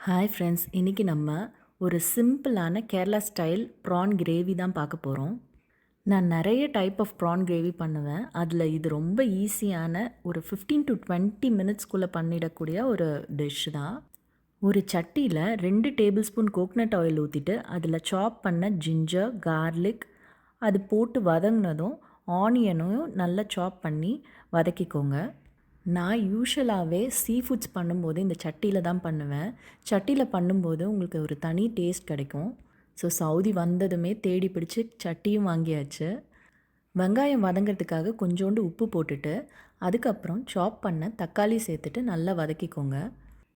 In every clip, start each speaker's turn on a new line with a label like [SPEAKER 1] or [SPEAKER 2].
[SPEAKER 1] Hi friends, இன்றைக்கி நம்ம ஒரு சிம்பிளான கேரளா ஸ்டைல் ப்ரான் கிரேவி தான் பார்க்க போகிறோம். நான் நிறைய டைப் ஆஃப் ப்ரான் கிரேவி பண்ணுவேன். அதில் இது ரொம்ப ஈஸியான ஒரு 15 to 20 மினிட்ஸ்குள்ளே பண்ணிடக்கூடிய ஒரு டிஷ் தான். ஒரு சட்டியில் 2 டேபிள் ஸ்பூன் கோகனட் ஆயில் ஊற்றிட்டு அதில் சாப் பண்ண ஜிஞ்சர், கார்லிக் அது போட்டு வதங்கினதும் ஆனியனையும் நல்லா சாப் பண்ணி வதக்கிக்கோங்க. நான் யூஷுவலாகவே சீ ஃபுட்ஸ் பண்ணும்போது இந்த சட்டியில் தான் பண்ணுவேன். சட்டியில் பண்ணும்போது உங்களுக்கு ஒரு தனி டேஸ்ட் கிடைக்கும். ஸோ சவுதி வந்ததுமே தேடி பிடிச்சி சட்டியும் வாங்கியாச்சு. வெங்காயம் வதங்கிறதுக்காக கொஞ்சோண்டு உப்பு போட்டுட்டு அதுக்கப்புறம் சாப் பண்ண தக்காளி சேர்த்துட்டு நல்லா வதக்கிக்கோங்க.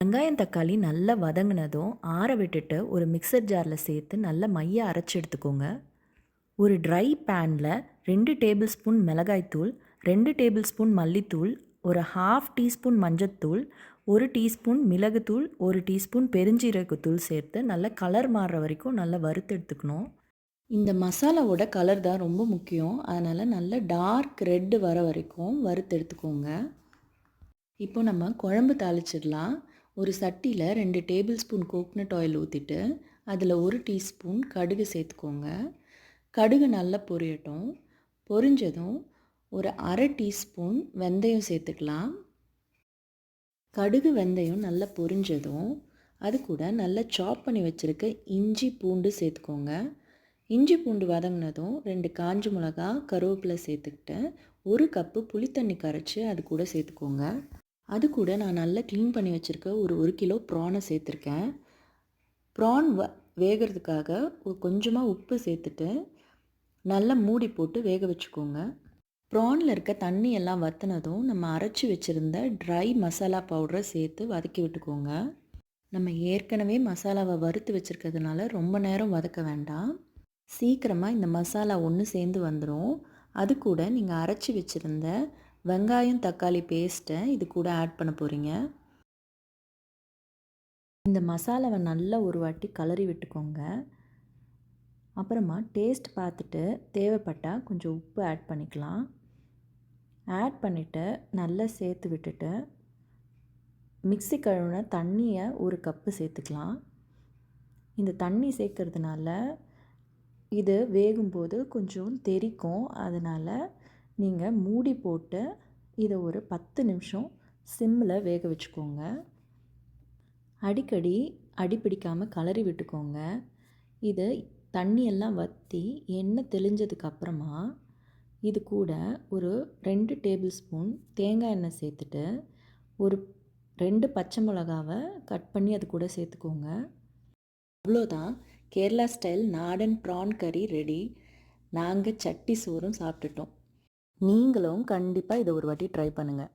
[SPEAKER 1] வெங்காயம் தக்காளி நல்லா வதங்கினதும் ஆற விட்டுட்டு ஒரு மிக்சர் ஜாரில் சேர்த்து நல்லா மைய அரைச்சி எடுத்துக்கோங்க. ஒரு ட்ரை பேனில் 2 டேபிள் ஸ்பூன் மிளகாய்த்தூள், 2 டேபிள் ஸ்பூன் மல்லித்தூள், ஒரு ½ டீஸ்பூன் மஞ்சத்தூள், 1 டீஸ்பூன் மிளகுத்தூள், 1 டீஸ்பூன் பெருஞ்சீரகத்தூள் சேர்த்து நல்லா கலர் மாறுற வரைக்கும் நல்லா வறுத்து எடுத்துக்கணும். இந்த மசாலாவோட கலர் தான் ரொம்ப முக்கியம். அதனால் நல்லா டார்க் ரெட்டு வர வரைக்கும் வறுத்து எடுத்துக்கோங்க. இப்போ நம்ம குழம்பு தாளிச்சிடலாம். ஒரு சட்டியில் 2 டேபிள் ஸ்பூன் கோகனட் ஆயில் ஊற்றிட்டு அதில் 1 டீஸ்பூன் கடுகு சேர்த்துக்கோங்க. கடுகு நல்லா பொரியட்டும். பொரிஞ்சதும் ஒரு ½ டீஸ்பூன் வெந்தயம் சேர்த்துக்கலாம். கடுகு வெந்தயம் நல்லா பொரிஞ்சதும் அது கூட நல்லா சாப் பண்ணி வச்சுருக்க இஞ்சி பூண்டு சேர்த்துக்கோங்க. இஞ்சி பூண்டு வதங்கினதும் 2 காஞ்ச மிளகா, கருவேப்பிலை சேர்த்துக்கிட்டு 1 கப்பு புளித்தண்ணி கரைச்சி அது கூட சேர்த்துக்கோங்க. அது கூட நான் நல்லா க்ளீன் பண்ணி வச்சுருக்க ஒரு 1 கிலோ ப்ரானை சேர்த்துருக்கேன். ப்ரான் வேகிறதுக்காக கொஞ்சமாக உப்பு சேர்த்துட்டு நல்லா மூடி போட்டு வேக வச்சுக்கோங்க. ப்ரானில் இருக்க தண்ணி எல்லாம் வற்றினதும் நம்ம அரைச்சி வச்சுருந்த ட்ரை மசாலா பவுடரை சேர்த்து வதக்கி விட்டுக்கோங்க. நம்ம ஏற்கனவே மசாலாவை வறுத்து வச்சுருக்கிறதுனால ரொம்ப நேரம் வதக்க வேண்டாம். சீக்கிரமாக இந்த மசாலா ஒன்று சேர்ந்து வந்துடும். அது கூட நீங்கள் அரைச்சி வச்சுருந்த வெங்காயம் தக்காளி பேஸ்ட்டை இது கூட ஆட் பண்ண போகிறீங்க. இந்த மசாலாவை நல்லா ஒரு வாட்டி கலரி விட்டுக்கோங்க. அப்புறமா டேஸ்ட் பார்த்துட்டு தேவைப்பட்டால் கொஞ்சம் உப்பு ஆட் பண்ணிக்கலாம். ஆட் பண்ணிவிட்டு நல்லா சேர்த்து விட்டுட்டு மிக்ஸி கழுவின தண்ணியை 1 கப்பு சேர்த்துக்கலாம். இந்த தண்ணி சேர்க்கறதுனால இது வேகும்போது கொஞ்சம் தெறிக்கும். அதனால் நீங்கள் மூடி போட்டு இதை ஒரு 10 நிமிஷம் சிம்மில் வேக வச்சுக்கோங்க. அடிக்கடி அடிப்பிடிக்காமல் கலரி விட்டுக்கோங்க. இது தண்ணியெல்லாம் வற்றி எண்ணெய் தெளிஞ்சதுக்கப்புறமா இது கூட ஒரு 2 டேபிள் ஸ்பூன் தேங்காய் எண்ணெய் சேர்த்துட்டு ஒரு 2 பச்சை மிளகாவை கட் பண்ணி அது கூட சேர்த்துக்கோங்க. அவ்வளோதான், கேரளா ஸ்டைல் நாடன் ப்ரான் கறி ரெடி. நாங்கள் சட்டி சோறும் சாப்பிட்டுட்டோம். நீங்களும் கண்டிப்பாக இதை ஒரு வாட்டி ட்ரை பண்ணுங்கள்.